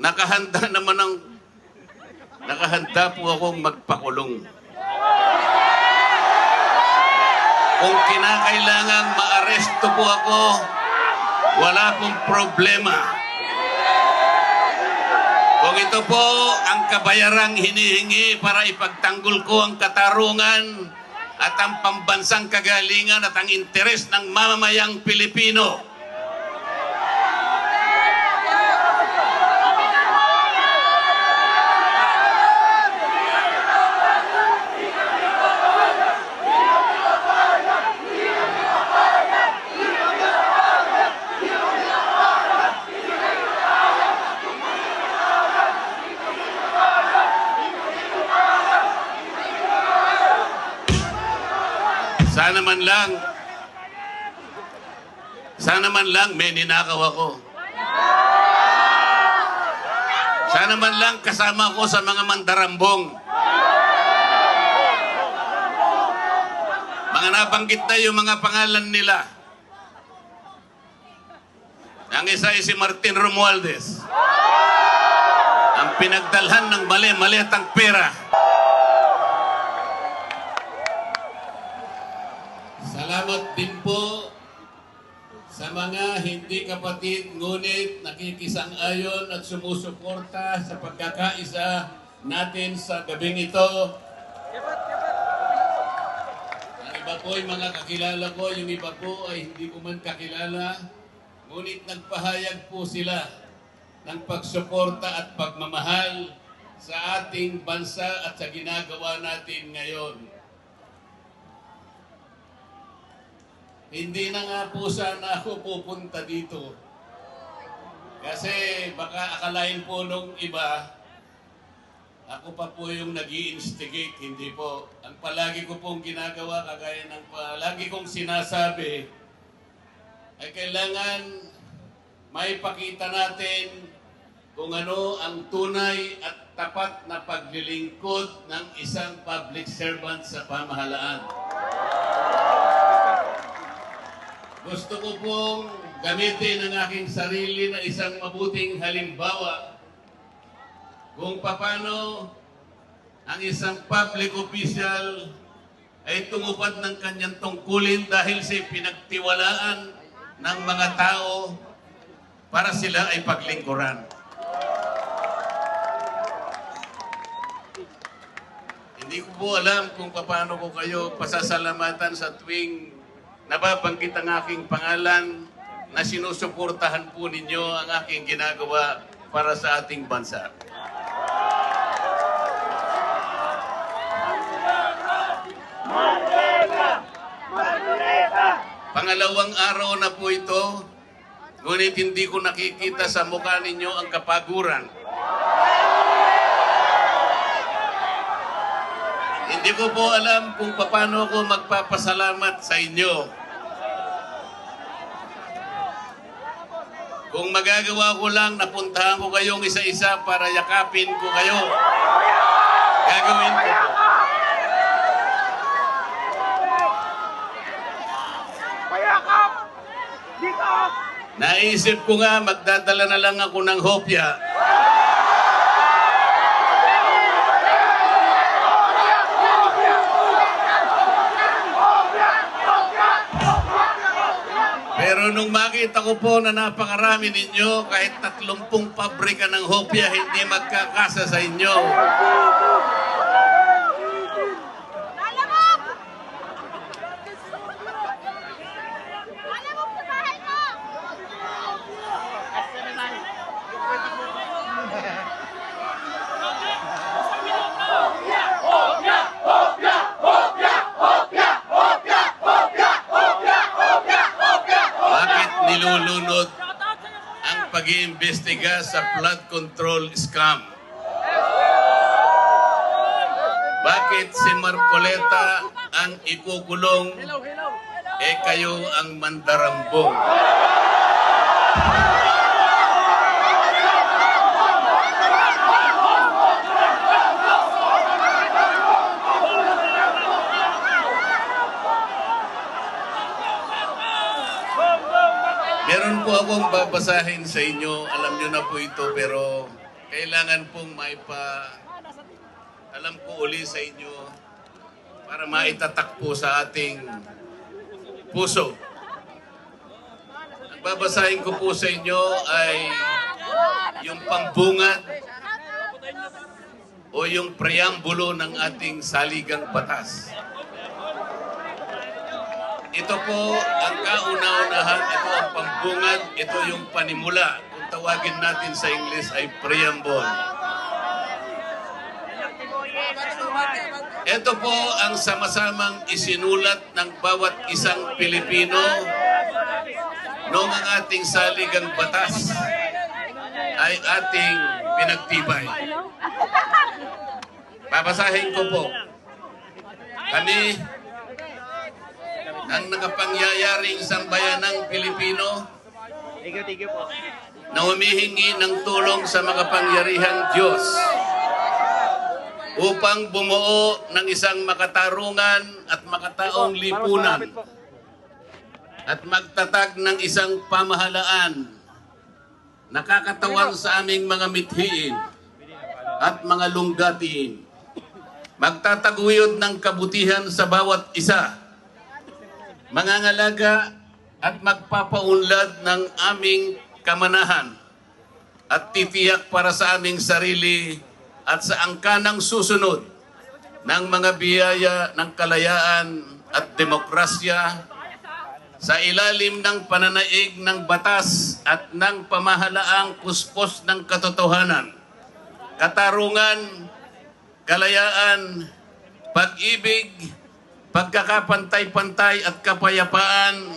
nakahanda po akong magpakulong. Kung kinakailangan maaresto po ako, wala pong problema. Kung ito po ang kabayarang hinihingi para ipagtanggol ko ang katarungan at ang pambansang kagalingan at ang interes ng mamamayang Pilipino, sana man lang may ninakaw ako. Sana man lang kasama ko sa mga mandarambong. Mga nabanggit na yung mga pangalan nila. Ang isa ay si Martin Romualdez. Ang pinagdalhan ng mali-malitang pera. Salamat din po sa mga hindi kapatid ngunit nakikisang-ayon at sumusuporta sa pagkakaisa natin sa gabing ito. Ang iba po ay mga kakilala ko, yung iba po ay hindi ko man kakilala, ngunit nagpahayag po sila ng pagsuporta at pagmamahal sa ating bansa at sa ginagawa natin ngayon. Hindi na nga po sana ako pupunta dito. Kasi baka akalain po nung iba, ako pa po yung nag-i-instigate, hindi po. Ang palagi ko pong ginagawa, kagaya ng palagi kong sinasabi, ay kailangan may pakita natin kung ano ang tunay at tapat na paglilingkod ng isang public servant sa pamahalaan. Gusto ko pong gamitin ang aking sarili na isang mabuting halimbawa kung paano ang isang public official ay tumupad ng kanyang tungkulin dahil sa pinagtiwalaan ng mga tao para sila ay paglingkuran. Hindi ko po alam kung paano ko kayo pasasalamatan sa tuwing nababanggit ang aking pangalan na sinusuportahan po ninyo ang aking ginagawa para sa ating bansa. Pangalawang araw na po ito, ngunit hindi ko nakikita sa mukha ninyo ang kapaguran. Hindi ko po alam kung paano ako magpapasalamat sa inyo. Kung magagawa ko lang, napuntahan ko kayong isa-isa para yakapin ko kayo. Gagawin ko po. Payakap! Dito! Naisip ko nga, magdadala na lang ako ng hopya. Pero nung makita ko po na napakarami ninyo, kahit 30 pabrika ng hopya, hindi magkakasa sa inyo. Nilulunod ang pag-iimbestiga sa flood control scam? Bakit si Marcoleta ang ikukulong, kayo ang mandarambong? Meron po akong babasahin sa inyo. Alam nyo na po ito, pero kailangan pong alam ko uli sa inyo para maitatak po sa ating puso. Ang babasahin ko po sa inyo ay yung pambungad o yung preambulo ng ating saligang batas. Ito po ang kauna-unahan, ito ang pambungad, ito yung panimula. Kung tawagin natin sa English ay preamble. Ito po ang sama-samang isinulat ng bawat isang Pilipino noong ang ating saligang batas ay ating pinagtibay. Babasahin ko po. Kami, ang nakapangyariang sambayanang Pilipino na humihingi ng tulong sa makapangyarihang Diyos upang bumuo ng isang makatarungan at makataong lipunan at magtatag ng isang pamahalaan nakakatawan sa aming mga mithiin at mga lunggatiin. Magtataguyod ng kabutihan sa bawat isa, mangangalaga at magpapaunlad ng aming kamanahan at titiyak para sa aming sarili at sa angkanang susunod ng mga biyaya ng kalayaan at demokrasya sa ilalim ng pananaig ng batas at ng pamahalaang puspos ng katotohanan, katarungan, kalayaan, pag-ibig, pagkakapantay-pantay at kapayapaan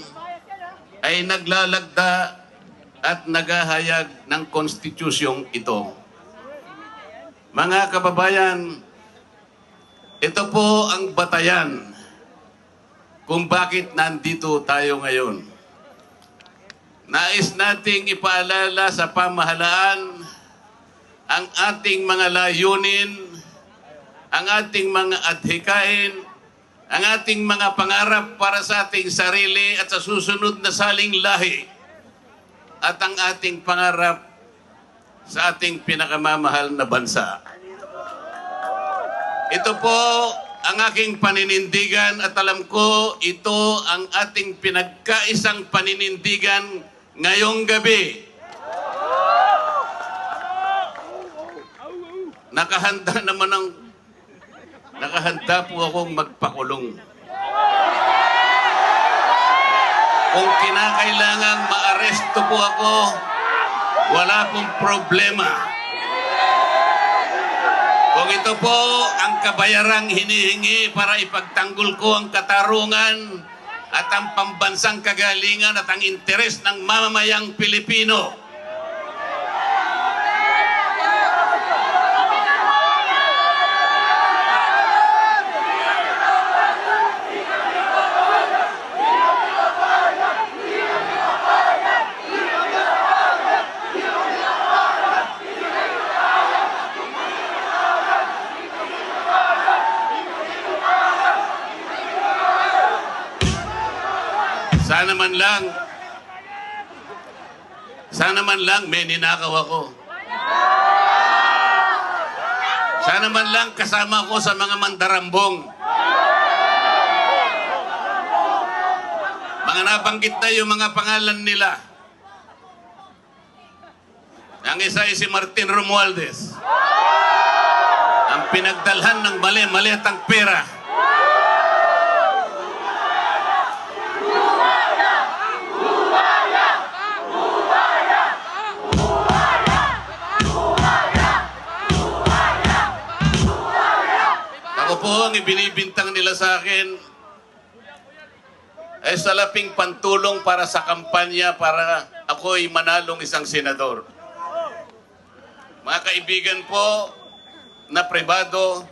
ay naglalagda at naghahayag ng konstitusyong ito. Mga kababayan, ito po ang batayan kung bakit nandito tayo ngayon. Nais nating ipaalala sa pamahalaan ang ating mga layunin, ang ating mga adhikain, ang ating mga pangarap para sa ating sarili at sa susunod na saling lahi, at ang ating pangarap sa ating pinakamamahal na bansa. Ito po ang aking paninindigan at alam ko ito ang ating pinagkaisang paninindigan ngayong gabi. Nakahanda po akong magpakulong. Kung kinakailangan maaresto po ako, wala pong problema. Kung ito po ang kabayarang hinihingi para ipagtanggol ko ang katarungan at ang pambansang kagalingan at ang interes ng mamamayang Pilipino, sana man lang may ninakaw ako. Sana man lang kasama ko sa mga mandarambong. Mga nabanggit na yung mga pangalan nila. Ang isa ay si Martin Romualdez. Ang pinagdalhan ng mali-malitang pera. Ako po ang ibinibintang nila sa akin ay salaping pantulong para sa kampanya para ako'y manalong isang senador. Mga kaibigan po na pribado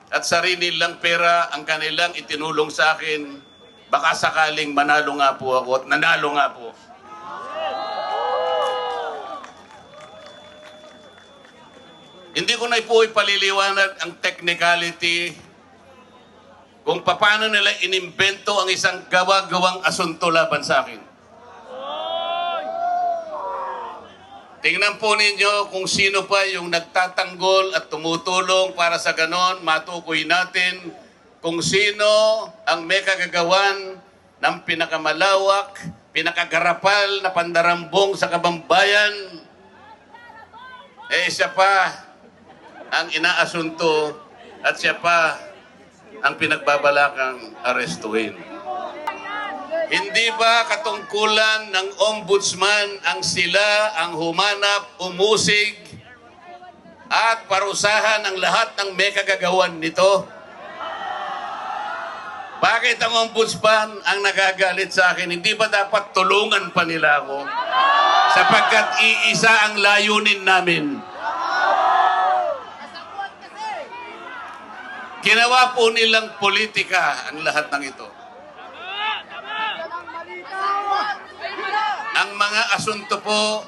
at sarili lang pera ang kanilang itinulong sa akin, baka sakaling manalo nga po ako at nanalo nga po. Hindi ko na po ipaliliwanag ang technicality kung paano nila inimbento ang isang gawa-gawang asunto laban sa akin. Tingnan po ninyo kung sino pa yung nagtatanggol at tumutulong para sa ganon, matukoy natin kung sino ang may kagagawan ng pinakamalawak, pinakagarapal na pandarambong sa kabambayan. Siya pa ang inaasunto at siya pa ang pinagbabalakang arestuhin. Hindi ba katungkulan ng ombudsman ang sila ang humanap, umusig at parusahan ang lahat ng may kagagawan nito? Bakit ang ombudsman ang nagagalit sa akin? Hindi ba dapat tulungan pa nila ako? Sapagkat iisa ang layunin namin. Ginawa po nilang politika ang lahat ng ito. Ang mga asunto po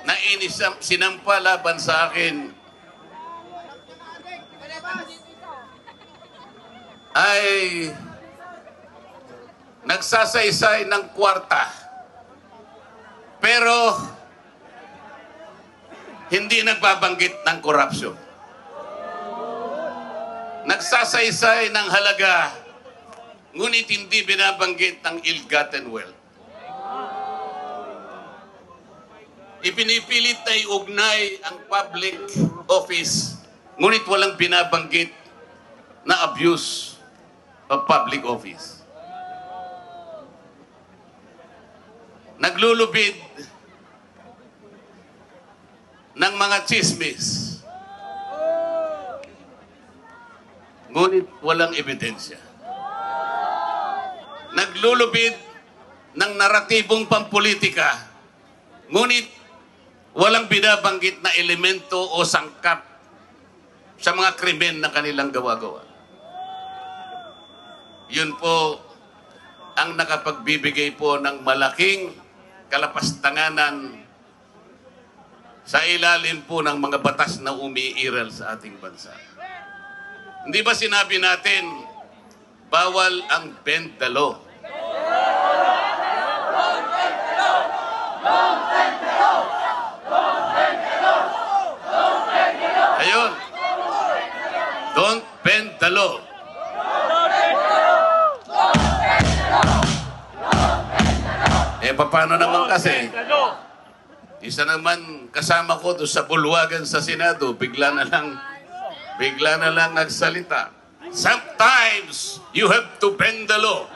na sinampa laban sa akin ay nagsasaysay ng kwarta. Pero hindi nagbabanggit ng korupsyon. Nagsasaysay ng halaga, ngunit hindi binabanggit ng ill-gotten wealth. Ipinipilit na iugnay ang public office, ngunit walang binabanggit na abuse of public office. Naglulubid ng mga chismis, ngunit walang ebidensya. Naglulubid ng naratibong pampolitika, ngunit walang binabanggit na elemento o sangkap sa mga krimen na kanilang gawa-gawa. Yun po ang nakapagbibigay po ng malaking kalapastanganan sa ilalim po ng mga batas na umiiral sa ating bansa. Hindi ba sinabi natin, bawal ang bend the law? Ayun. Don't bend the law. Paano naman kasi? Isa naman kasama ko doon sa bulwagan sa Senado, bigla na lang nagsalita. Sometimes you have to bend the law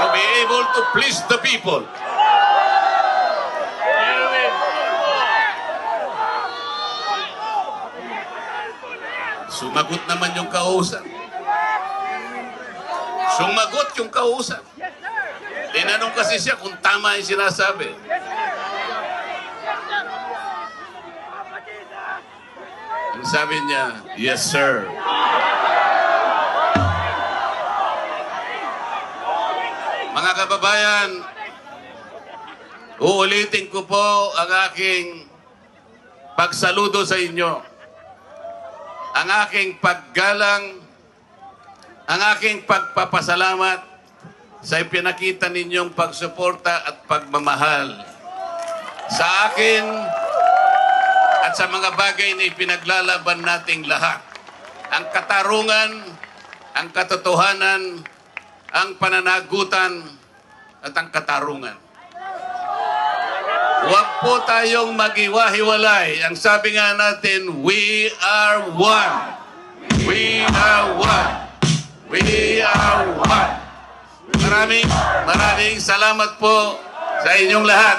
to be able to please the people. Sumagot naman yung kausap. Sumagot yung kausap. Tinanong kasi siya kung tama yung sinasabi. Ang sabi niya, yes sir. Mga kababayan, uulitin ko po ang aking pagsaludo sa inyo. Ang aking paggalang, ang aking pagpapasalamat sa ipinakita ninyong pagsuporta at pagmamahal sa akin at sa mga bagay na ipinaglalaban nating lahat. Ang katarungan, ang katotohanan, ang pananagutan at ang katarungan. Huwag po tayong mag-iwahiwalay. Ang sabi nga natin, we are one. We are one. We are one. Maraming salamat po sa inyong lahat.